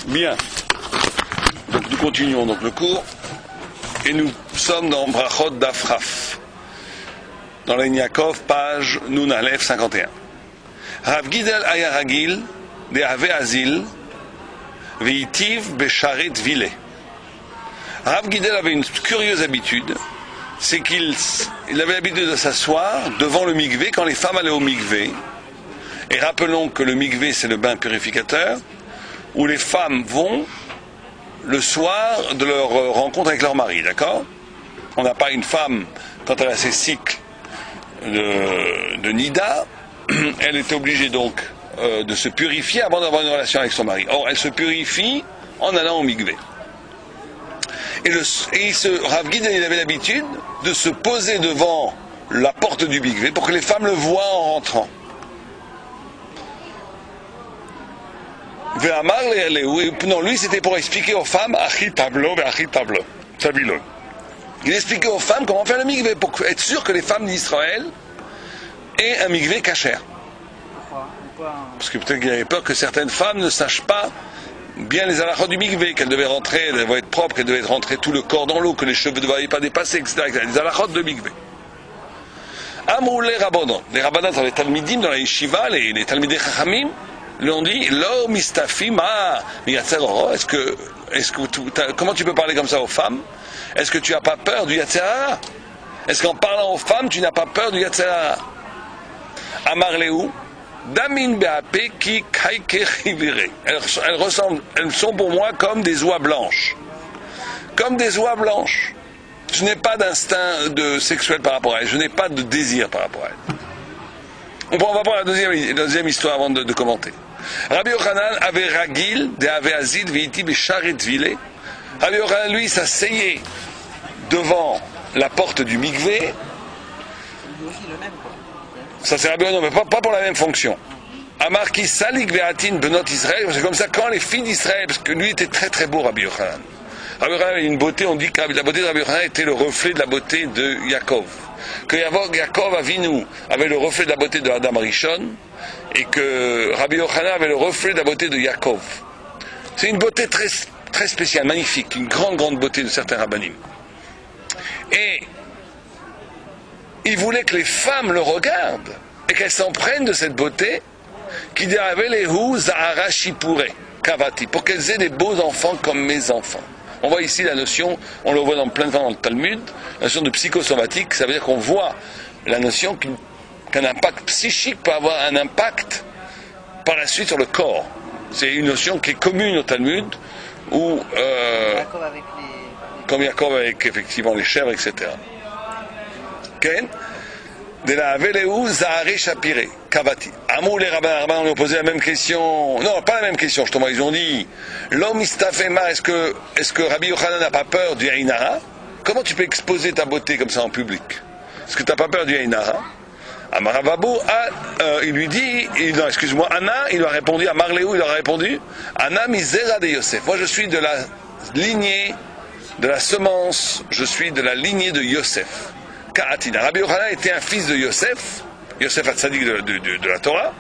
Bien. Donc nous continuons donc le cours et nous sommes dans Brachot d'Afraf. Dans la Yaakov, page Nun Aleph 51. Rav Gidel aya ragil de Ave Azil veitiv besharet vile. Rav Gidel avait une curieuse habitude, c'est qu'il avait l'habitude de s'asseoir devant le mikvé quand les femmes allaient au mikvé. Et rappelons que le mikvé c'est le bain purificateur où les femmes vont le soir de leur rencontre avec leur mari, d'accord? On n'a pas une femme, quand elle a ses cycles de nida, elle est obligée donc de se purifier avant d'avoir une relation avec son mari. Or, elle se purifie en allant au mikvé. Et Rav Gidel, il avait l'habitude de se poser devant la porte du mikvé pour que les femmes le voient en rentrant. Non, lui c'était pour expliquer aux femmes Achi tablo, Sabilon. Il expliquait aux femmes comment faire le mikvé pour être sûr que les femmes d'Israël aient un mikvé kasher. Parce que peut-être qu'il avait peur que certaines femmes ne sachent pas bien les halachot du mikvé, qu'elles devaient rentrer, elles devaient être propres, qu'elles devaient rentrer tout le corps dans l'eau, que les cheveux ne devaient pas dépasser, etc. Les halachot de mikvé. Amrou les rabbanon. Les rabbanon dans les talmidim, dans la yeshiva, les talmidei chachamim, lui ont dit lo mistafim comment tu peux parler comme ça aux femmes? Est-ce que tu n'as pas peur du Yetzer Hara? Est-ce qu'en parlant aux femmes tu n'as pas peur du Yetzer Hara? Amar Lehu damin be'ape ki kaike chivire. Elles sont pour moi comme des oies blanches. Comme des oies blanches. Je n'ai pas d'instinct sexuel par rapport à elles. Je n'ai pas de désir par rapport à elles. On va voir la deuxième histoire avant de commenter. Rabbi Yochanan avait ragil de Ave Azil veiti besharet vile. Rabbi Yochanan, lui, s'asseyait devant la porte du mikvé. Ça c'est Rabbi Yochanan, mais pas pour la même fonction. Amar ki salik ve'atin benot Israël. C'est comme ça quand les filles d'Israël, parce que lui était très très beau, Rabbi Yochanan. Rabbi Yochanan avait une beauté, on dit que la beauté de Rabbi Yochanan était le reflet de la beauté de Yaakov. Que Yaakov Avinu avait le reflet de la beauté de Adam Rishon et que Rabbi Yochanan avait le reflet de la beauté de Yaakov. C'est une beauté très, très spéciale, magnifique, une grande beauté de certains rabbanim. Et il voulait que les femmes le regardent et qu'elles s'en prennent de cette beauté qui dit Avelehu Zahara Shipure Kavati, pour qu'elles aient des beaux enfants comme mes enfants. On voit ici la notion, on le voit dans plein de temps dans le Talmud, la notion de psychosomatique, ça veut dire qu'on voit la notion qu'un impact psychique peut avoir un impact par la suite sur le corps. C'est une notion qui est commune au Talmud, où, comme Yaakov avec effectivement les chèvres, etc. Ken de la Aveleu Zahare Shapire Kavati. Amou les rabbins ont posé la même question. Non, pas la même question, justement. Ils ont dit l'homme istafema, est-ce que Rabbi Yochanan n'a pas peur du Ain Hara? Comment tu peux exposer ta beauté comme ça en public? Est-ce que tu n'as pas peur du Ain Hara? Amaravabo, il lui dit, non, excuse-moi, Anna, il lui a répondu, à Marléou, il leur a répondu, Anna misera de Yosef. Moi, je suis de la lignée, de la semence, je suis de la lignée de Yosef. Ka'atina. Rabbi Yochanan était un fils de Yosef, Yosef Hatzadik de la Torah,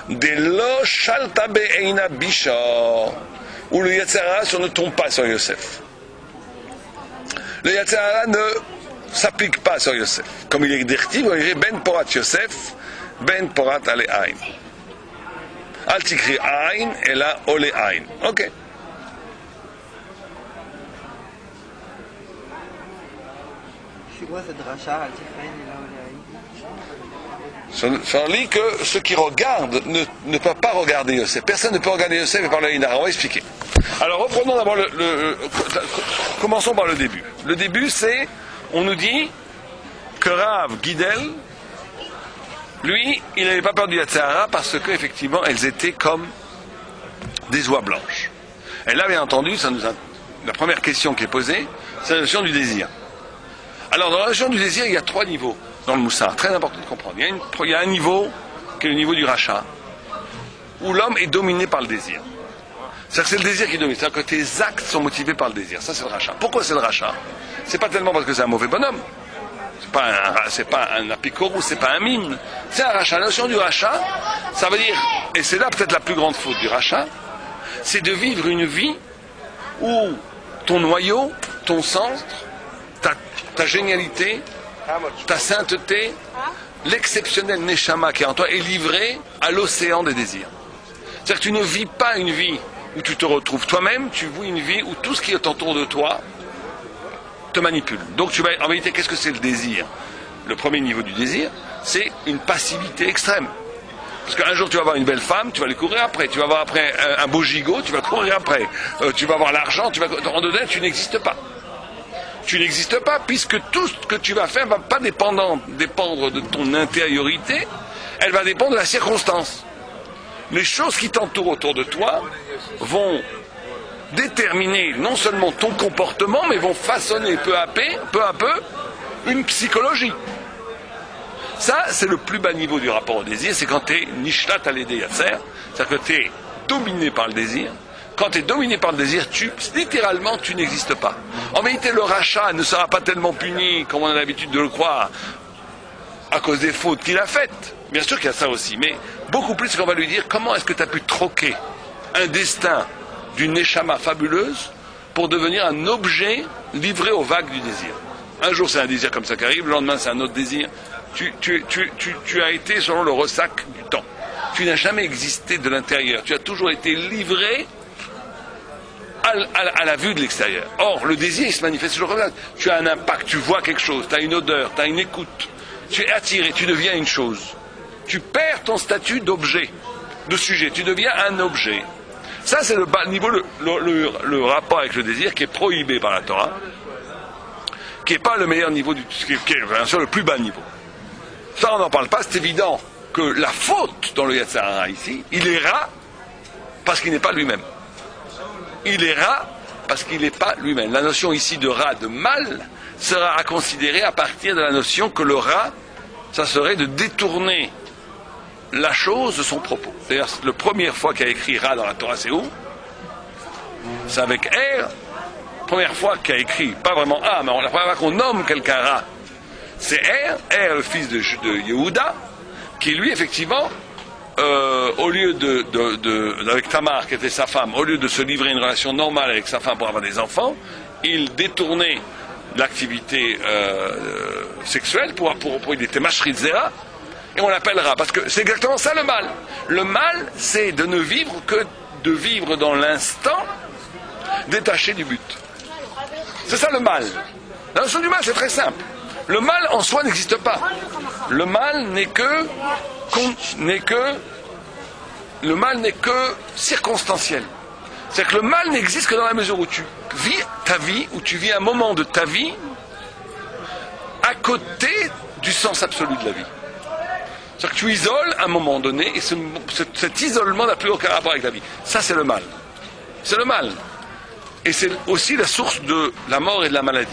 de lo shalta be'eina bisha, où le Yetzer Hara ne tombe pas sur Yosef. Le Yetzer Hara ne s'applique pas sur Yosef. Comme il est dirti, on dirait Ben Porat Yosef, Ben Porat Ale Ain. Al tikri Ain, et là Ole Ain. Ok. Ça lit que ceux qui regardent ne peuvent pas regarder Yosef. Personne ne peut regarder Yosef et parler à Inara. On va expliquer. Alors reprenons d'abord commençons par le début. Le début c'est, on nous dit que Rav Gidel, lui, il n'avait pas peur du Yetzer Hara parce que effectivement elles étaient comme des oies blanches. Et là bien entendu, la première question qui est posée, c'est la notion du désir. Alors dans la notion du désir, il y a 3 niveaux dans le Moussar, très important de comprendre. Il y a un niveau qui est le niveau du rachat, où l'homme est dominé par le désir. C'est-à-dire que c'est le désir qui domine, c'est-à-dire que tes actes sont motivés par le désir. Ça c'est le rachat. Pourquoi c'est le rachat? C'est pas tellement parce que c'est un mauvais bonhomme, c'est pas un apicorou, c'est pas un mime, c'est un rachat. La notion du rachat, ça veut dire, et c'est là peut-être la plus grande faute du rachat, c'est de vivre une vie où ton noyau, ton centre, ta génialité, ta sainteté, l'exceptionnel Neshama qui est en toi est livré à l'océan des désirs. C'est-à-dire que tu ne vis pas une vie où tu te retrouves toi-même, tu vis une vie où tout ce qui est autour de toi te manipule. Donc en réalité, qu'est-ce que c'est le désir? Le premier niveau du désir, c'est une passivité extrême. Parce qu'un jour tu vas avoir une belle femme, tu vas aller courir après. Tu vas avoir après un beau gigot, tu vas courir après. Tu vas avoir l'argent, en dedans tu n'existes pas. Tu n'existes pas puisque tout ce que tu vas faire ne va pas dépendre de ton intériorité, elle va dépendre de la circonstance. Les choses qui t'entourent autour de toi vont déterminer non seulement ton comportement, mais vont façonner peu à peu une psychologie. Ça, c'est le plus bas niveau du rapport au désir, c'est quand tu es nishlat al-yedei yatser, c'est-à-dire que tu es dominé par le désir. Quand tu es dominé par le désir, littéralement, tu n'existes pas. En vérité, le rachat ne sera pas tellement puni, comme on a l'habitude de le croire, à cause des fautes qu'il a faites. Bien sûr qu'il y a ça aussi, mais beaucoup plus qu'on va lui dire comment est-ce que tu as pu troquer un destin d'une neshama fabuleuse pour devenir un objet livré aux vagues du désir. Un jour c'est un désir comme ça qui arrive, le lendemain c'est un autre désir. Tu as été selon le ressac du temps. Tu n'as jamais existé de l'intérieur, tu as toujours été livré à la vue de l'extérieur. Or, le désir il se manifeste toujours comme ça. Tu as un impact, tu vois quelque chose, tu as une odeur, tu as une écoute, tu es attiré, tu deviens une chose. Tu perds ton statut d'objet, de sujet, tu deviens un objet. Ça, c'est le bas niveau, le rapport avec le désir qui est prohibé par la Torah, qui n'est pas le meilleur niveau, qui est bien sûr le plus bas niveau. Ça, on n'en parle pas, c'est évident que la faute dans le Yetzer Hara ici, il est rat parce qu'il n'est pas lui-même. Il est rat parce qu'il n'est pas lui-même. La notion ici de rat, de mal, sera à considérer à partir de la notion que le rat, ça serait de détourner la chose de son propos. D'ailleurs, la première fois qu'il y a écrit Ra dans la Torah, c'est où? C'est avec R. Première fois qu'il y a écrit, pas vraiment A, mais la première fois qu'on nomme quelqu'un Ra, c'est R, le fils de Yehuda, qui lui, effectivement, au lieu avec Tamar, qui était sa femme, au lieu de se livrer une relation normale avec sa femme pour avoir des enfants, il détournait l'activité sexuelle pour il était mashrit zera. Et on l'appellera, parce que c'est exactement ça le mal. Le mal, c'est de ne vivre que de vivre dans l'instant détaché du but. C'est ça le mal. La notion du mal, c'est très simple. Le mal en soi n'existe pas. Le mal n'est que circonstanciel. C'est-à-dire que le mal n'existe que dans la mesure où tu vis ta vie, où tu vis un moment de ta vie à côté du sens absolu de la vie. C'est-à-dire que tu isoles à un moment donné, et cet isolement n'a plus aucun rapport avec la vie. Ça, c'est le mal. C'est le mal. Et c'est aussi la source de la mort et de la maladie.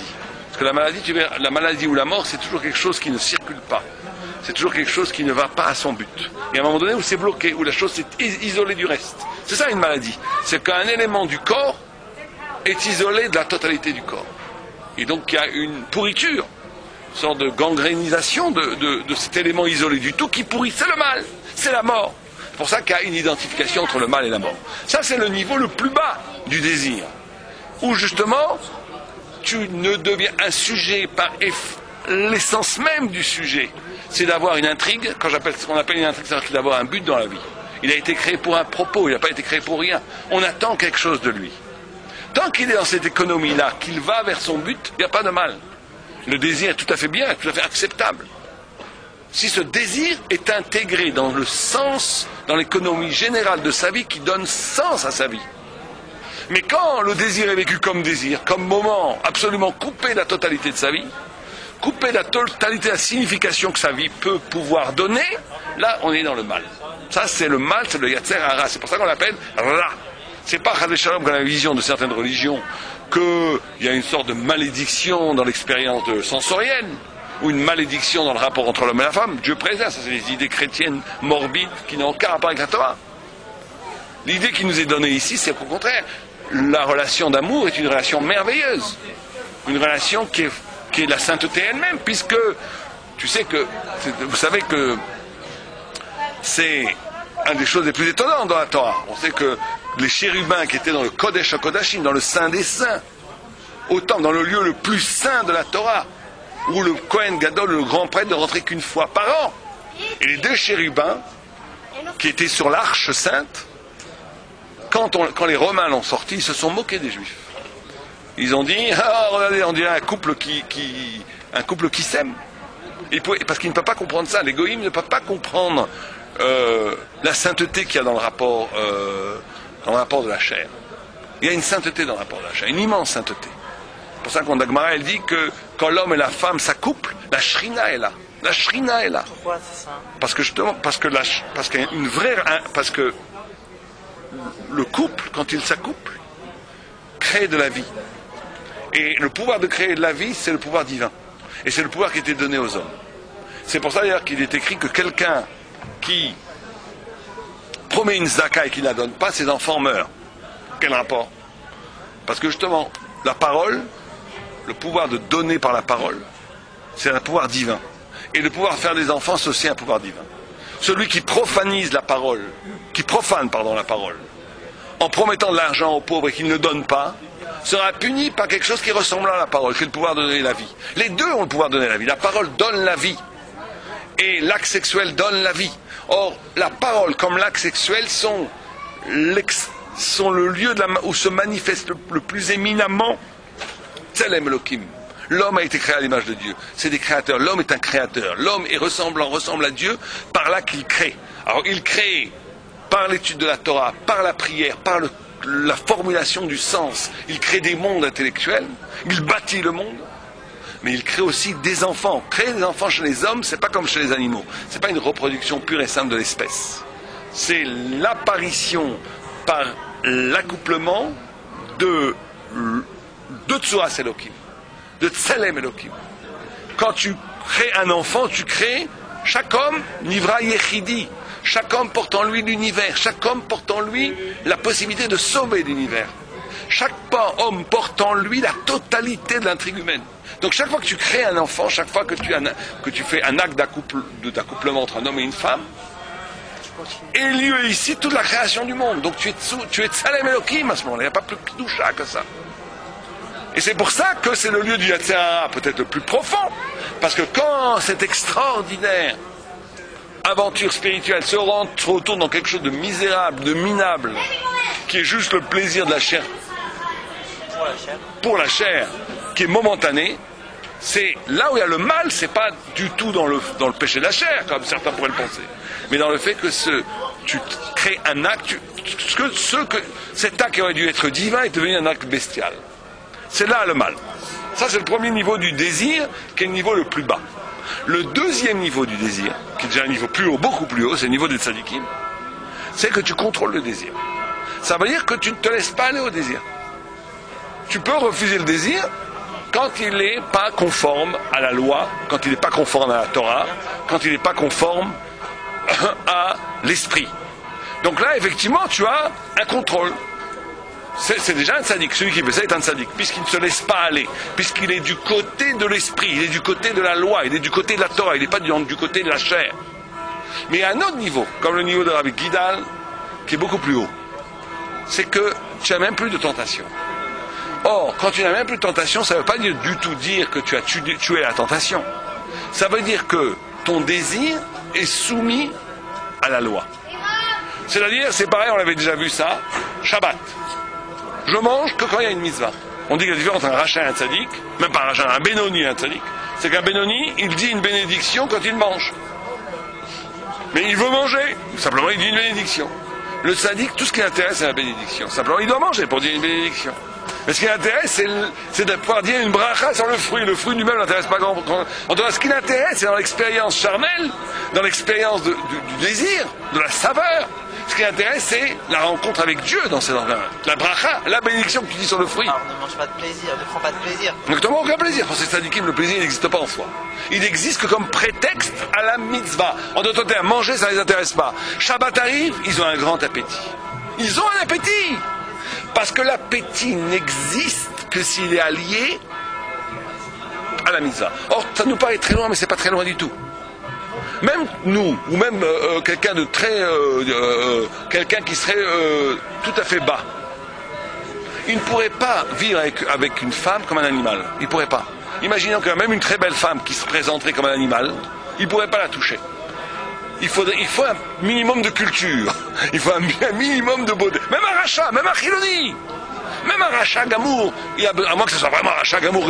Parce que la maladie, la maladie ou la mort, c'est toujours quelque chose qui ne circule pas. C'est toujours quelque chose qui ne va pas à son but. Et à un moment donné où c'est bloqué, où la chose est isolée du reste. C'est ça une maladie. C'est qu'un élément du corps est isolé de la totalité du corps. Et donc il y a une pourriture, une sorte de gangrénisation de cet élément isolé du tout qui pourrit. C'est le mal, c'est la mort. C'est pour ça qu'il y a une identification entre le mal et la mort. Ça, c'est le niveau le plus bas du désir. Où justement, tu ne deviens un sujet par l'essence même du sujet. C'est d'avoir une intrigue. Quand j'appelle ce qu'on appelle une intrigue, c'est d'avoir un but dans la vie. Il a été créé pour un propos, il n'a pas été créé pour rien. On attend quelque chose de lui. Tant qu'il est dans cette économie-là, qu'il va vers son but, il n'y a pas de mal. Le désir est tout à fait bien, tout à fait acceptable. Si ce désir est intégré dans le sens, dans l'économie générale de sa vie qui donne sens à sa vie. Mais quand le désir est vécu comme désir, comme moment absolument coupé de la totalité de sa vie, coupé de la totalité de la signification que sa vie peut pouvoir donner, là on est dans le mal. Ça c'est le mal, c'est le Yetzer Hara, c'est pour ça qu'on l'appelle Ra. C'est pas Chas v'Shalom comme la vision de certaines religions, qu'il y a une sorte de malédiction dans l'expérience sensorielle, ou une malédiction dans le rapport entre l'homme et la femme. Dieu préserve, ça c'est des idées chrétiennes morbides qui n'ont aucun rapport avec la Torah. L'idée qui nous est donnée ici, c'est qu'au contraire, la relation d'amour est une relation merveilleuse, une relation qui est la sainteté elle-même, puisque tu sais que, vous savez que c'est une des choses les plus étonnantes dans la Torah. On sait que les chérubins qui étaient dans le Kodesh HaKodashim, dans le Saint des Saints, autant dans le lieu le plus saint de la Torah, où le Kohen Gadol, le grand prêtre, ne rentrait qu'une fois par an. Et les deux chérubins, qui étaient sur l'arche sainte, quand les Romains l'ont sorti, ils se sont moqués des Juifs. Ils ont dit, ah, regardez, on dirait un couple qui s'aime. Parce qu'ils ne peuvent pas comprendre ça. Les goïms ne peuvent pas comprendre la sainteté qu'il y a dans le rapport de la chair. Il y a une sainteté dans le rapport de la chair, une immense sainteté. C'est pour ça qu'on Dagmara, elle dit que quand l'homme et la femme s'accouplent, la shrina est là. La shrina est là. Pourquoi c'est ça? Parce que justement, parce que le couple, quand il s'accouple, crée de la vie. Et le pouvoir de créer de la vie, c'est le pouvoir divin. Et c'est le pouvoir qui était donné aux hommes. C'est pour ça d'ailleurs qu'il est écrit que quelqu'un qui promet une zaka et qui ne la donne pas, ses enfants meurent. Quel rapport? Parce que justement, la parole, le pouvoir de donner par la parole, c'est un pouvoir divin. Et le pouvoir de faire des enfants, c'est aussi un pouvoir divin. Celui qui profanise la parole, la parole, en promettant de l'argent aux pauvres et qu'il ne donne pas, sera puni par quelque chose qui ressemble à la parole, qui est le pouvoir de donner la vie. Les deux ont le pouvoir de donner la vie. La parole donne la vie. Et l'acte sexuel donne la vie. Or, la parole comme l'acte sexuel sont le lieu où se manifeste le plus éminemment Tselem Elohim. L'homme a été créé à l'image de Dieu. C'est des créateurs. L'homme est un créateur. L'homme ressemble à Dieu par là qu'il crée. Alors, il crée par l'étude de la Torah, par la prière, par la formulation du sens. Il crée des mondes intellectuels. Il bâtit le monde. Mais il crée aussi des enfants. Créer des enfants chez les hommes, c'est pas comme chez les animaux. C'est pas une reproduction pure et simple de l'espèce. C'est l'apparition par l'accouplement de Tsuras Elohim, de Tselem Elohim. Quand tu crées un enfant, tu crées chaque homme, Nivra Yechidi. Chaque homme porte en lui l'univers. Chaque homme porte en lui la possibilité de sauver l'univers. Chaque homme porte en lui la totalité de l'intrigue humaine. Donc chaque fois que tu crées un enfant, chaque fois que tu fais un acte d'accouplement entre un homme et une femme, est lieu ici toute la création du monde. Donc tu es Tsalem Elohim à ce moment-là. Il n'y a pas plus doucha que ça. Et c'est pour ça que c'est le lieu du Yetzer Hara peut-être le plus profond. Parce que quand cette extraordinaire aventure spirituelle se retourne dans quelque chose de misérable, de minable, qui est juste le plaisir de la chair, pour la chair, qui est momentané, c'est là où il y a le mal, c'est pas du tout dans le péché de la chair, comme certains pourraient le penser, mais dans le fait que tu crées un acte, cet acte qui aurait dû être divin est devenu un acte bestial. C'est là le mal. Ça, c'est le premier niveau du désir, qui est le niveau le plus bas. Le deuxième niveau du désir, qui est déjà un niveau plus haut, beaucoup plus haut, c'est le niveau des tzadikim, c'est que tu contrôles le désir. Ça veut dire que tu ne te laisses pas aller au désir. Tu peux refuser le désir quand il n'est pas conforme à la loi, quand il n'est pas conforme à la Torah, quand il n'est pas conforme à l'esprit. Donc là, effectivement, tu as un contrôle. C'est déjà un tzaddik. Celui qui fait ça est un tzaddik, puisqu'il ne se laisse pas aller, puisqu'il est du côté de l'esprit, il est du côté de la loi, il est du côté de la Torah, il n'est pas du côté de la chair. Mais à un autre niveau, comme le niveau de Rabbi Gidal, qui est beaucoup plus haut, c'est que tu n'as même plus de tentation. Or, quand tu n'as même plus de tentation, ça ne veut pas du tout dire que tu as tué la tentation. Ça veut dire que ton désir est soumis à la loi. C'est-à-dire, c'est pareil, on avait déjà vu ça, Shabbat. Je mange que quand il y a une mitzvah. On dit que la différence entre un rachat et un tzaddik, même pas un rachat, un bénoni et un tzaddik, c'est qu'un bénoni, il dit une bénédiction quand il mange. Mais il veut manger. Simplement, il dit une bénédiction. Le tzaddik, tout ce qui l'intéresse, c'est la bénédiction. Simplement, il doit manger pour dire une bénédiction. Mais ce qui l'intéresse, c'est de pouvoir dire une bracha sur le fruit. Le fruit lui-même n'intéresse pas grand. En tout cas, ce qui l'intéresse, c'est dans l'expérience charnelle, dans l'expérience du désir, de la saveur. Ce qui l'intéresse, c'est la rencontre avec Dieu dans cet endroit. La bracha, la bénédiction que tu dis sur le fruit. Alors, ne mange pas de plaisir, ne prends pas de plaisir. Exactement, aucun plaisir. Pour ces tzadikim, le plaisir n'existe pas en soi. Il n'existe que comme prétexte à la mitzvah. En d'autres termes, manger, ça ne les intéresse pas. Shabbat arrive, ils ont un grand appétit. Ils ont un appétit. Parce que l'appétit n'existe que s'il est allié à la mitzvah. Or, ça nous paraît très loin, mais c'est pas très loin du tout. Même nous, ou même quelqu'un de très... quelqu'un qui serait tout à fait bas, il ne pourrait pas vivre avec une femme comme un animal. Il ne pourrait pas. Imaginons que même une très belle femme qui se présenterait comme un animal, il ne pourrait pas la toucher. Il faut un minimum de culture. Il faut un minimum de beauté. Même un rachat, même un chiloni, même un rachat gamour, à moins que ce soit vraiment un rachat gamour.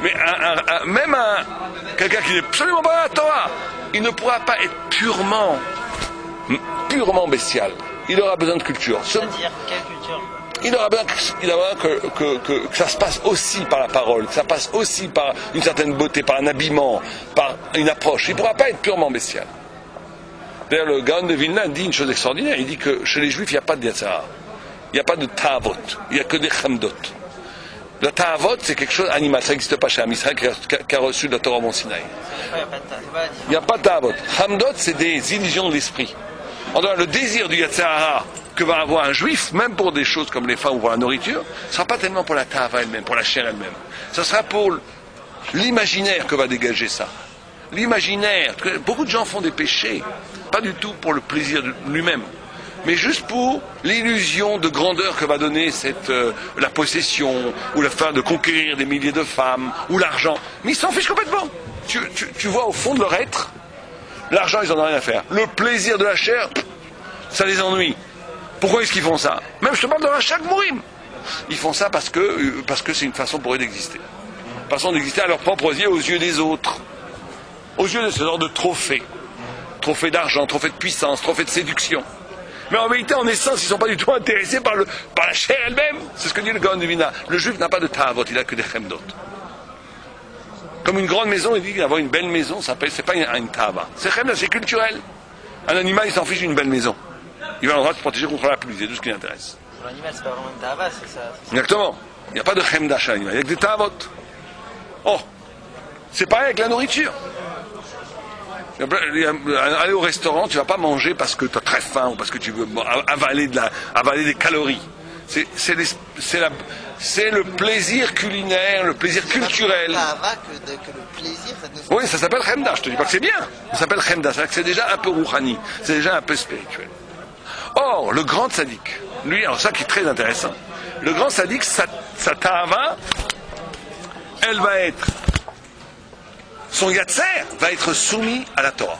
Mais même quelqu'un qui n'est absolument pas à la Torah, il ne pourra pas être purement bestial. Il aura besoin de culture. C'est-à-dire, quelle culture? Il aura besoin que ça se passe aussi par la parole, que ça passe aussi par une certaine beauté, par un habillement, par une approche. Il ne pourra pas être purement bestial. D'ailleurs, le Gaon de Vilna dit une chose extraordinaire. Il dit que chez les Juifs, il n'y a pas de Yetzirah. Il n'y a pas de Ta'avot. Il n'y a que des Chamdot. Le Ta'avot, c'est quelque chose d'animal. Ça n'existe pas chez un Israël qui a reçu la Torah au Mont Sinaï. Il n'y a pas de Ta'avot. Chamdot, c'est des illusions de l'esprit. En dehors, le désir du Yetzirah que va avoir un Juif, même pour des choses comme les femmes ou pour la nourriture, ne sera pas tellement pour la Ta'ava elle-même, pour la chair elle-même. Ce sera pour l'imaginaire que va dégager ça. L'imaginaire. Beaucoup de gens font des péchés, pas du tout pour le plaisir de lui-même, mais juste pour l'illusion de grandeur que va donner la possession, ou le fait de conquérir des milliers de femmes, ou l'argent. Mais ils s'en fichent complètement. Tu vois au fond de leur être, l'argent, ils n'en ont rien à faire. Le plaisir de la chair, ça les ennuie. Pourquoi est-ce qu'ils font ça? Même je te parle de rachat Gmourim. Ils font ça parce que c'est une façon pour eux d'exister. Une façon d'exister à leur propre yeux, aux yeux des autres. Aux yeux de ce genre de trophées. Trophées d'argent, trophées de puissance, trophées de séduction. Mais en vérité, en essence, ils ne sont pas du tout intéressés par la chair elle-même. C'est ce que dit le Gaon de Vilna. Le Juif n'a pas de ta'avot, il n'a que des chemdot. Comme une grande maison, il dit qu'avoir une belle maison, c'est pas une ta'ava. C'est chemdot, c'est culturel. Un animal, il s'en fiche d'une belle maison. Il va avoir le droit de se protéger contre la pluie, c'est tout ce qui l'intéresse. Pour l'animal, c'est pas vraiment une ta'ava, c'est ça. Exactement. Il n'y a pas de chemda chez l'animal, il y a que des ta'avot. Oh, c'est pareil avec la nourriture. Aller au restaurant, tu ne vas pas manger parce que tu as très faim ou parce que tu veux avaler des calories. C'est le plaisir culinaire, le plaisir culturel. Que le plaisir, ça oui, ça s'appelle chemda. Je te dis pas que c'est bien. Ça s'appelle chemda. C'est-à-dire que c'est déjà un peu rouhani. C'est déjà un peu spirituel. Or, le grand tzaddik, lui, alors ça qui est très intéressant. Le grand tzaddik, sa ta'ava, elle va être... Son yatser va être soumis à la Torah.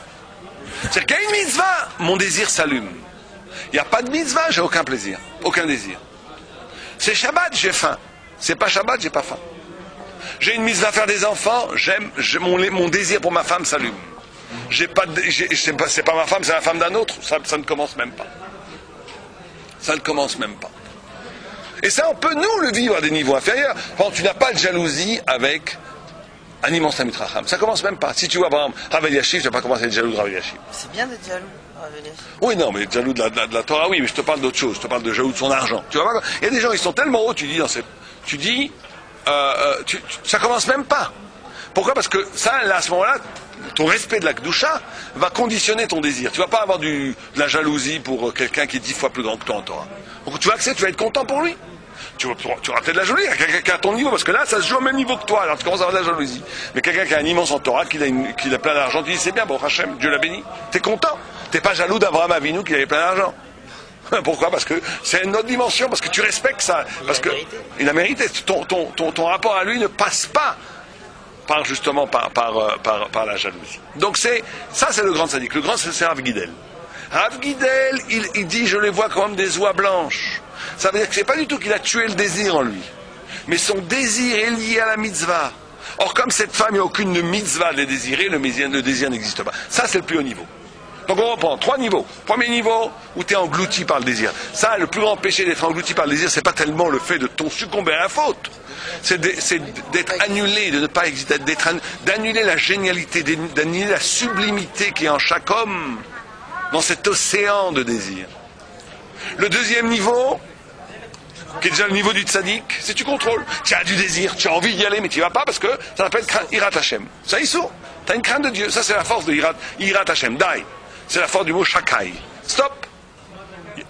C'est-à-dire qu'il y a une mitzvah, mon désir s'allume. Il n'y a pas de mitzvah, j'ai aucun plaisir, aucun désir. C'est Shabbat, j'ai faim. C'est pas Shabbat, j'ai pas faim. J'ai une mitzvah à faire des enfants, mon désir pour ma femme s'allume. C'est pas ma femme, c'est la femme d'un autre, ça ne commence même pas. Ça ne commence même pas. Et ça, on peut nous le vivre à des niveaux inférieurs. Quand tu n'as pas de jalousie avec un immense Talmid Chacham. Ça commence même pas. Si tu vois, par exemple, Rav Eliashiv, tu vas pas commencer à être jaloux de Rav Eliashiv. C'est bien d'être jaloux, Rav Eliashiv. Oui, non, mais jaloux de la Torah, oui, mais je te parle d'autre chose. Je te parle de jaloux de son argent. Tu vois pas, il y a des gens, ils sont tellement hauts, ça commence même pas. Pourquoi? Parce que ça, là, à ce moment-là, ton respect de la Kedusha va conditionner ton désir. Tu vas pas avoir de la jalousie pour quelqu'un qui est 10 fois plus grand que toi en Torah. Donc tu vas accepter, tu vas être content pour lui. Tu auras peut-être de la jalousie, quelqu'un qui a ton niveau, parce que là, ça se joue au même niveau que toi, alors tu commences à avoir de la jalousie. Mais quelqu'un qui a un immense en Torah, qui a plein d'argent, tu dis, c'est bien, bon, Hachem, Dieu l'a béni. T'es content. T'es pas jaloux d'Abraham Avinu qui avait plein d'argent. Pourquoi? Parce que c'est une autre dimension, parce que tu respectes ça. Il a mérité. Ton rapport à lui ne passe pas par la jalousie. Donc ça c'est le grand tzaddik. Le grand c'est Rav Gidel. Rav Gidel, il dit, je les vois comme des oies blanches. Ça veut dire que c'est pas du tout qu'il a tué le désir en lui. Mais son désir est lié à la mitzvah. Or, comme cette femme, il n'y a aucune mitzvah de les désirer, le désir n'existe pas. Ça, c'est le plus haut niveau. Donc on reprend 3 niveaux. Premier niveau, où tu es englouti par le désir. Ça, le plus grand péché d'être englouti par le désir, c'est pas tellement le fait de succomber à la faute. C'est d'être annulé, de ne pas exister, d'annuler la génialité, d'annuler la sublimité qui est en chaque homme, dans cet océan de désir. Le deuxième niveau, qui est déjà le niveau du tzaddik, c'est tu contrôles. Tu as du désir, tu as envie d'y aller, mais tu n'y vas pas parce que ça s'appelle Irat Hashem. Ça, il saut. Tu as une crainte de Dieu. Ça, c'est la force de Irat Hashem. Dai. C'est la force du mot Shakai. Stop.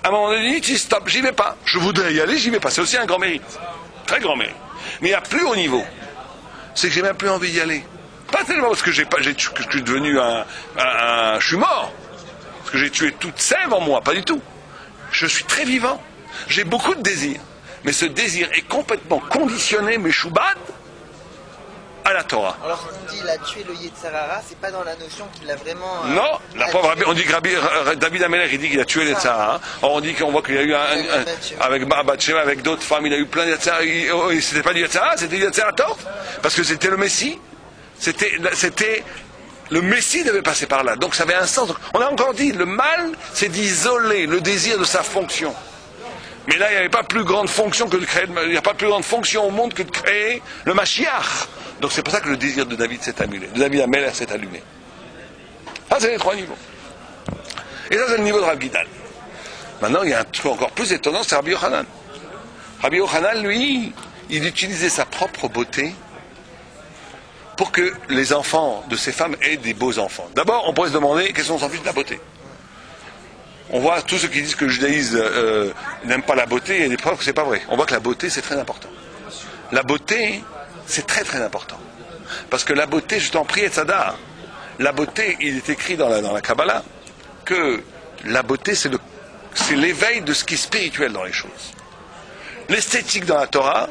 À un moment donné, tu dis stop, j'y vais pas. Je voudrais y aller, j'y vais pas. C'est aussi un grand mérite. Très grand mérite. Mais il y a plus haut niveau. C'est que j'ai même plus envie d'y aller. Pas tellement parce que que je suis devenu je suis mort. Parce que j'ai tué toute sève en moi, pas du tout. Je suis très vivant. J'ai beaucoup de désirs. Mais ce désir est complètement conditionné, Meshubad, à la Torah. Alors, on dit il a tué le Yetzirah, c'est pas dans la notion qu'il a vraiment. Non, la preuve, on dit que David Amelech, il dit qu'il a tué les Yetzirah. Or, on dit qu'on voit qu'il y a eu avec Bathsheba, avec d'autres femmes, il a eu plein de Yetzirah. C'était pas du Yetzirah, c'était du Yetzirah Tov. Parce que c'était le Messie. Le Messie devait passer par là. Donc ça avait un sens. Donc, on a encore dit, le mal, c'est d'isoler le désir de sa fonction. Mais là, il n'y avait pas plus grande fonction que de créer. Il n'y a pas plus grande fonction au monde que de créer le Mashiach. Donc c'est pour ça que le désir de David s'est allumé. De David Amelech s'est allumé. Ça, c'est les 3 niveaux. Et ça, c'est le niveau de Rav Gidal. Maintenant, il y a un truc encore plus étonnant, c'est Rabbi Yochanan. Rabbi Yochanan, lui, il utilisait sa propre beauté pour que les enfants de ces femmes aient des beaux enfants. D'abord, on pourrait se demander, qu'est-ce qu'on s'en fiche de la beauté? On voit tous ceux qui disent que le judaïsme n'aime pas la beauté, il y a des preuves que c'est pas vrai. On voit que la beauté, c'est très important. La beauté, c'est très très important. Parce que la beauté, je t'en prie, Etzada, la beauté, il est écrit dans la Kabbalah que la beauté, c'est l'éveil de ce qui est spirituel dans les choses. L'esthétique dans la Torah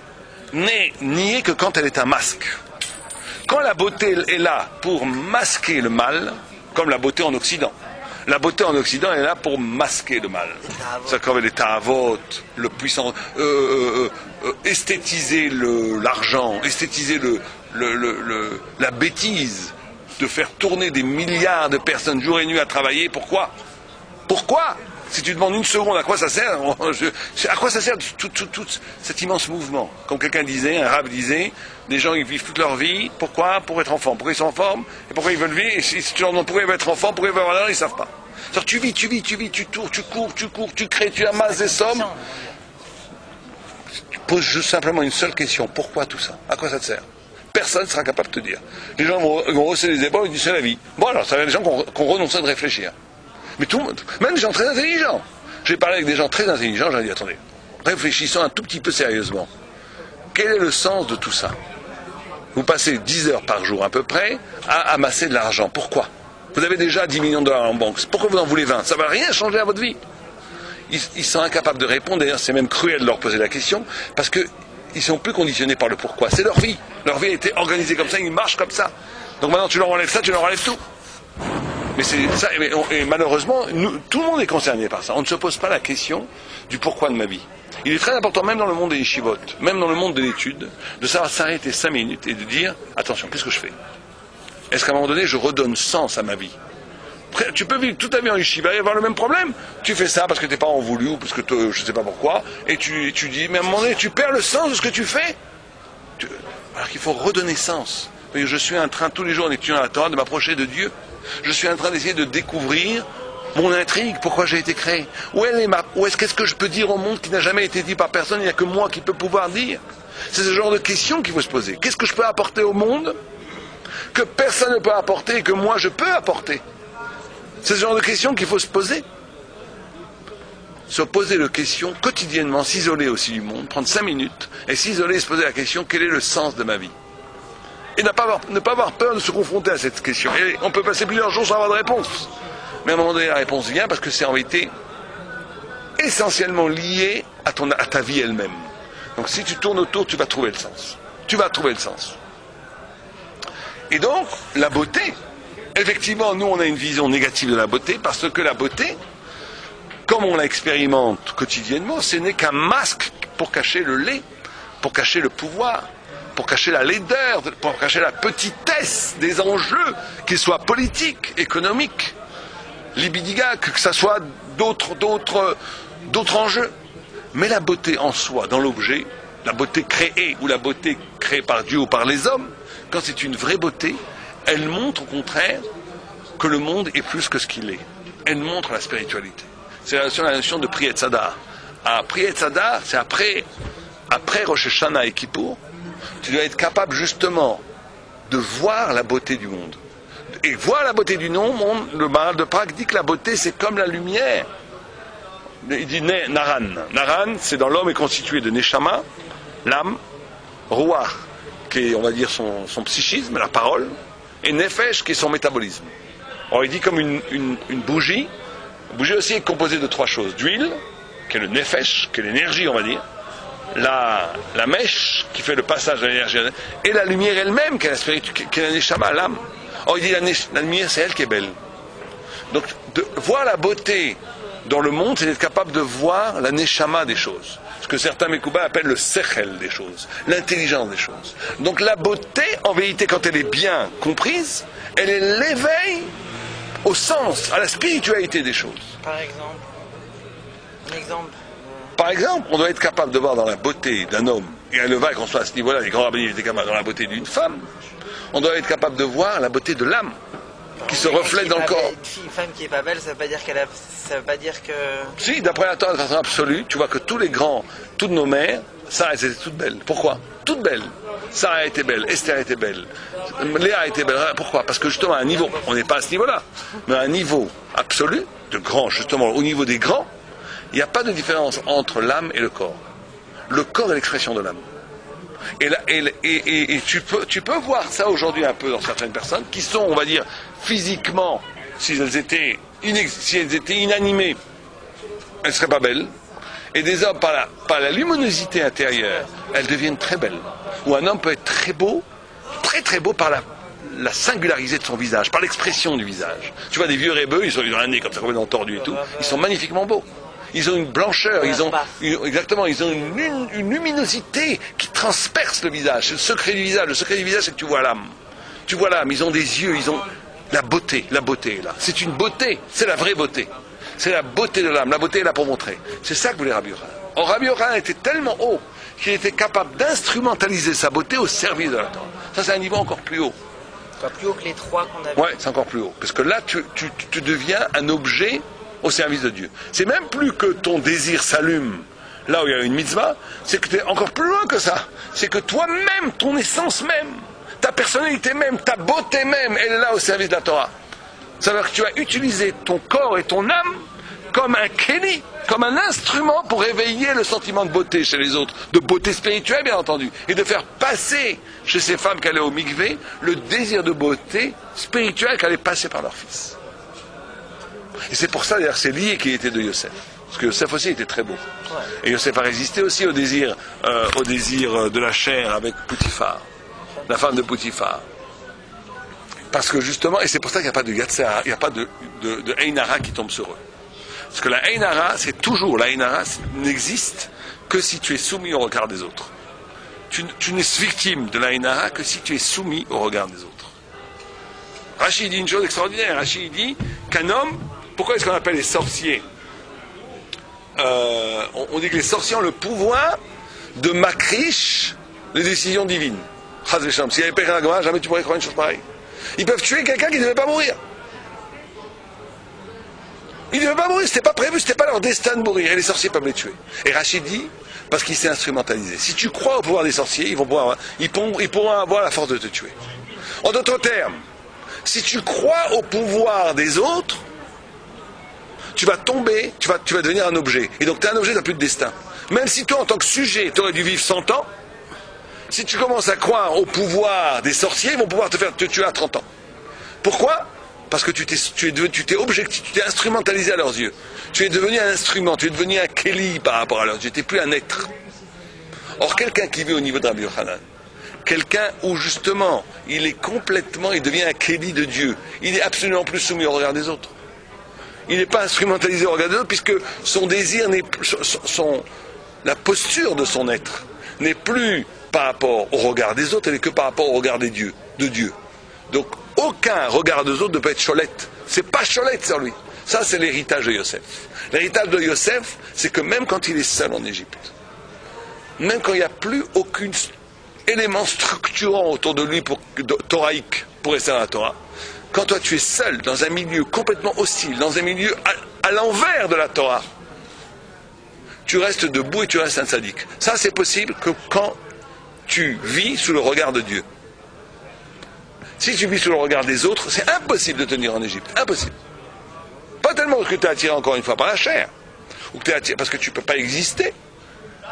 n'est niée que quand elle est un masque. Quand la beauté est là pour masquer le mal, comme la beauté en Occident. La beauté en Occident est là pour masquer le mal. C'est comme les ta'avot, le puissant, esthétiser l'argent, esthétiser la bêtise, de faire tourner des milliards de personnes jour et nuit à travailler. Pourquoi? Si tu demandes une seconde, à quoi ça sert? À quoi ça sert tout cet immense mouvement? Comme quelqu'un disait, un rab disait, des gens ils vivent toute leur vie. Pourquoi? Pour être en forme. Pourquoi ils sont en forme? Et pourquoi ils veulent vivre? Et si tu leur demandes pourquoi ils veulent être en forme, pourquoi ils veulent avoir l'argent, ils ne savent pas. Alors, tu vis, tu tours, tu cours, tu crées, tu amasses des sommes. Tu poses juste simplement une seule question. Pourquoi tout ça? À quoi ça te sert? Personne ne sera capable de te dire. Les gens vont hausser les épaules et disent c'est la vie. Bon alors, ça va des gens qui ont renoncé de réfléchir. Mais tout le monde, même des gens très intelligents. J'ai parlé avec des gens très intelligents, j'ai dit attendez, réfléchissons un tout petit peu sérieusement. Quel est le sens de tout ça? Vous passez 10 heures par jour à peu près à amasser de l'argent. Pourquoi? Vous avez déjà 10 millions de dollars en banque. Pourquoi vous en voulez 20? Ça ne va rien changer à votre vie. Ils sont incapables de répondre. D'ailleurs, c'est même cruel de leur poser la question parce qu'ils ne sont plus conditionnés par le pourquoi. C'est leur vie. Leur vie a été organisée comme ça, ils marchent comme ça. Donc maintenant, tu leur enlèves ça, tu leur enlèves tout. Mais c'est ça, et malheureusement, tout le monde est concerné par ça. On ne se pose pas la question du pourquoi de ma vie. Il est très important, même dans le monde des yeshivot, même dans le monde de l'étude, de savoir s'arrêter 5 minutes et de dire, attention, qu'est-ce que je fais? Est-ce qu'à un moment donné, je redonne sens à ma vie? Tu peux vivre toute ta vie en yeshiva et avoir le même problème. Tu fais ça parce que tes parents ont voulu ou parce que je ne sais pas pourquoi, et tu dis, mais à un moment donné, tu perds le sens de ce que tu fais. Alors qu'il faut redonner sens. Je suis en train, tous les jours en étudiant la Torah, de m'approcher de Dieu. Je suis en train d'essayer de découvrir mon intrigue, pourquoi j'ai été créé. Qu'est-ce que je peux dire au monde qui n'a jamais été dit par personne, il n'y a que moi qui peux pouvoir dire. C'est ce genre de questions qu'il faut se poser. Qu'est-ce que je peux apporter au monde que personne ne peut apporter et que moi je peux apporter? C'est ce genre de questions qu'il faut se poser. Se poser la question quotidiennement, s'isoler aussi du monde, prendre 5 minutes et s'isoler et se poser la question, quel est le sens de ma vie? Et ne pas avoir peur de se confronter à cette question. Et on peut passer plusieurs jours sans avoir de réponse. Mais à un moment donné, la réponse vient parce que c'est en vérité essentiellement lié à ta vie elle-même. Donc si tu tournes autour, tu vas trouver le sens. Et donc, la beauté, effectivement, nous on a une vision négative de la beauté parce que la beauté, comme on l'expérimente quotidiennement, ce n'est qu'un masque pour cacher le lait, pour cacher le pouvoir, pour cacher la laideur, pour cacher la petitesse des enjeux, qu'ils soient politiques, économiques, libidiga, que ça soit d'autres enjeux. Mais la beauté en soi, dans l'objet, la beauté créée ou la beauté créée par Dieu ou par les hommes, quand c'est une vraie beauté, elle montre au contraire que le monde est plus que ce qu'il est. Elle montre la spiritualité. C'est la notion de Pri Etz Hadar. Pri Etz Hadar, c'est après Rosh Hashanah et Kippour, tu dois être capable justement de voir la beauté du monde. Et voir la beauté du monde, le Maharal de Prague dit que la beauté c'est comme la lumière. Il dit Naran. Naran, c'est dans l'homme est constitué de Neshama, l'âme, Ruach, qui est on va dire son psychisme, la parole, et nefesh qui est son métabolisme. Alors il dit comme une bougie. La bougie aussi est composée de trois choses. D'huile, qui est le nefesh, qui est l'énergie on va dire. La mèche qui fait le passage de l'énergie. Et la lumière elle-même qui est la spiritualité, qui est la neshama, l'âme. Alors il dit la lumière c'est elle qui est belle. Donc de voir la beauté dans le monde, c'est d'être capable de voir la neshama des choses. Ce que certains Mekouba appellent le sechel des choses, l'intelligence des choses. Donc la beauté, en vérité, quand elle est bien comprise, elle est l'éveil au sens, à la spiritualité des choses. Par exemple, un exemple. Par exemple, on doit être capable de voir dans la beauté d'un homme, et à Levaque, qu'on soit à ce niveau-là, les grands rabbins étaient capables dans la beauté d'une femme, on doit être capable de voir la beauté de l'âme, qui se reflète dans le corps. Une femme qui est pas belle, ça veut pas dire qu'elle a... Ça veut pas dire que... Si, d'après la Torah, de façon absolue, tu vois que tous les grands, toutes nos mères, Sarah était toute belle. Pourquoi? Toute belle. Sarah était belle, Esther était belle, Léa était belle. Pourquoi? Parce que justement, à un niveau, on n'est pas à ce niveau-là, mais à un niveau absolu, de grand, justement, au niveau des grands, il n'y a pas de différence entre l'âme et le corps. Le corps est l'expression de l'âme. Et tu peux voir ça aujourd'hui un peu dans certaines personnes qui sont, on va dire, physiquement, si elles étaient inanimées, elles ne seraient pas belles. Et des hommes, par la luminosité intérieure, elles deviennent très belles. Ou un homme peut être très beau, très très beau par la singularité de son visage, par l'expression du visage. Tu vois des vieux rébeux, ils ont un nez comme ça complètement tordu et tout, ils sont magnifiquement beaux. Ils ont une blancheur, ils ont une luminosité qui transperce le visage. C'est le secret du visage. Le secret du visage, c'est que tu vois l'âme. Tu vois l'âme, ils ont des yeux, ils ont la beauté est là. C'est une beauté, c'est la vraie beauté. C'est la beauté de l'âme, la beauté est là pour montrer. C'est ça que voulait Rabbi Yochanan. Or, Rabbi Yochanan était tellement haut qu'il était capable d'instrumentaliser sa beauté au service de la Torah. Ça, c'est un niveau encore plus haut. Pas plus haut que les trois qu'on avait. Ouais, c'est encore plus haut. Parce que là, tu deviens un objet au service de Dieu. C'est même plus que ton désir s'allume là où il y a une mitzvah, c'est que tu es encore plus loin que ça. C'est que toi-même, ton essence même, ta personnalité même, ta beauté même, elle est là au service de la Torah. Ça veut dire que tu as utilisé ton corps et ton âme comme un keli, comme un instrument pour réveiller le sentiment de beauté chez les autres, de beauté spirituelle bien entendu, et de faire passer chez ces femmes qui allaient au mikvé le désir de beauté spirituelle qui allait passer par leur fils. Et c'est pour ça d'ailleurs c'est lié qu'il était de Yosef, parce que Yosef aussi était très beau. Et Yosef a résisté aussi au désir de la chair avec Poutifar, la femme de Poutifar. Parce que justement, et c'est pour ça qu'il n'y a pas de Yatsera, il n'y a pas de Einara qui tombe sur eux. Parce que la Einara, c'est toujours, la Einara n'existe que si tu es soumis au regard des autres. Tu n'es victime de la Einara que si tu es soumis au regard des autres. Rachid dit une chose extraordinaire. Rachid dit qu'un homme, pourquoi est-ce qu'on appelle les sorciers on dit que les sorciers ont le pouvoir de makrish les décisions divines. S'il y avait pas Gomara, jamais tu pourrais croire une chose pareille. Ils peuvent tuer quelqu'un qui ne devait pas mourir. Ils ne devaient pas mourir, c'était pas prévu, c'était pas leur destin de mourir. Et les sorciers peuvent les tuer. Et Rachid dit, parce qu'il s'est instrumentalisé. Si tu crois au pouvoir des sorciers, ils pourront avoir la force de te tuer. En d'autres termes, si tu crois au pouvoir des autres, tu vas tomber, tu vas devenir un objet. Et donc tu es un objet, tu n'as plus de destin. Même si toi, en tant que sujet, tu aurais dû vivre 100 ans, si tu commences à croire au pouvoir des sorciers, ils vont pouvoir te tuer à 30 ans. Pourquoi ? Parce que tu t'es instrumentalisé à leurs yeux. Tu es devenu un instrument, tu es devenu un keli par rapport à leurs yeux, tu n'es plus un être. Or, quelqu'un qui vit au niveau de Rabbi Yochanan, quelqu'un où justement, il devient un keli de Dieu, il n'est absolument plus soumis au regard des autres. Il n'est pas instrumentalisé au regard des autres, puisque son désir la posture de son être n'est plus par rapport au regard des autres, elle n'est que par rapport au regard de Dieu. Donc, aucun regard des autres ne peut être cholette. C'est pas cholette sur lui. Ça, c'est l'héritage de Yosef. L'héritage de Yosef, c'est que même quand il est seul en Égypte, même quand il n'y a plus aucun élément structurant autour de lui toraïque pour rester dans la Torah, quand toi tu es seul dans un milieu complètement hostile, dans un milieu à l'envers de la Torah, tu restes debout et tu restes un tzaddik. Ça, c'est possible que quand tu vis sous le regard de Dieu. Si tu vis sous le regard des autres, c'est impossible de tenir en Égypte. Impossible. Pas tellement que tu es attiré encore une fois par la chair, ou que tu es attiré parce que tu ne peux pas exister.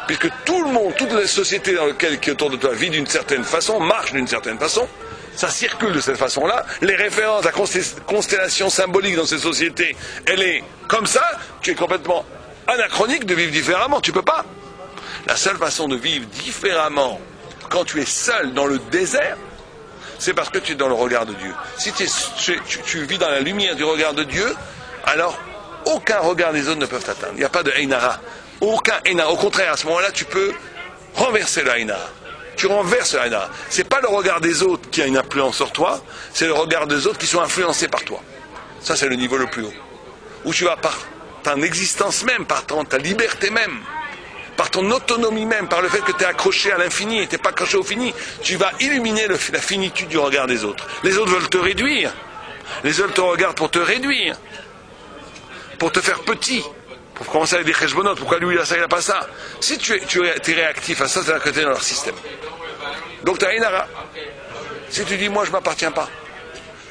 Puisque tout le monde, toute la société qui est autour de toi vit d'une certaine façon, marche d'une certaine façon, Ça circule de cette façon-là. Les références, la constellation symbolique dans ces sociétés, elle est comme ça. Tu es complètement anachronique de vivre différemment. Tu peux pas. La seule façon de vivre différemment quand tu es seul dans le désert, c'est parce que tu es dans le regard de Dieu. Si tu vis dans la lumière du regard de Dieu, alors aucun regard des autres ne peut t'atteindre. Il n'y a pas de Einara. Aucun Einara. Au contraire, à ce moment-là, tu peux renverser le Einara. Tu renverses le Einara. C'est pas le regard des autres qui a une influence sur toi, c'est le regard des autres qui sont influencés par toi. Ça, c'est le niveau le plus haut. Où tu vas par ton existence même, par ta liberté même, par ton autonomie même, par le fait que tu es accroché à l'infini et tu n'es pas accroché au fini, tu vas illuminer la finitude du regard des autres. Les autres veulent te réduire. Les autres te regardent pour te réduire, pour te faire petit, pour commencer avec des cheshbonot. Pourquoi lui il a ça, il n'a pas ça? Si tu es réactif à ça, c'est à côté dans leur système. Donc tu as Einara. Si tu dis moi je ne m'appartiens pas,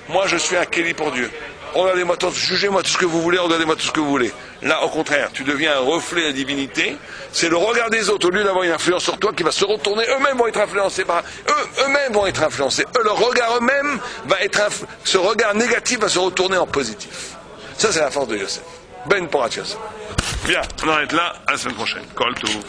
moi je suis un Kéli pour Dieu, regardez-moi, jugez-moi tout ce que vous voulez, regardez-moi tout ce que vous voulez. Là, au contraire, tu deviens un reflet de la divinité. C'est le regard des autres, au lieu d'avoir une influence sur toi, qui va se retourner. Eux-mêmes vont être influencés par eux-mêmes vont être influencés. Leur regard eux-mêmes va être ce regard négatif va se retourner en positif. Ça, c'est la force de Yosef. Ben Porat Yosef. Bien, on arrête là. À la semaine prochaine. Kol Tov.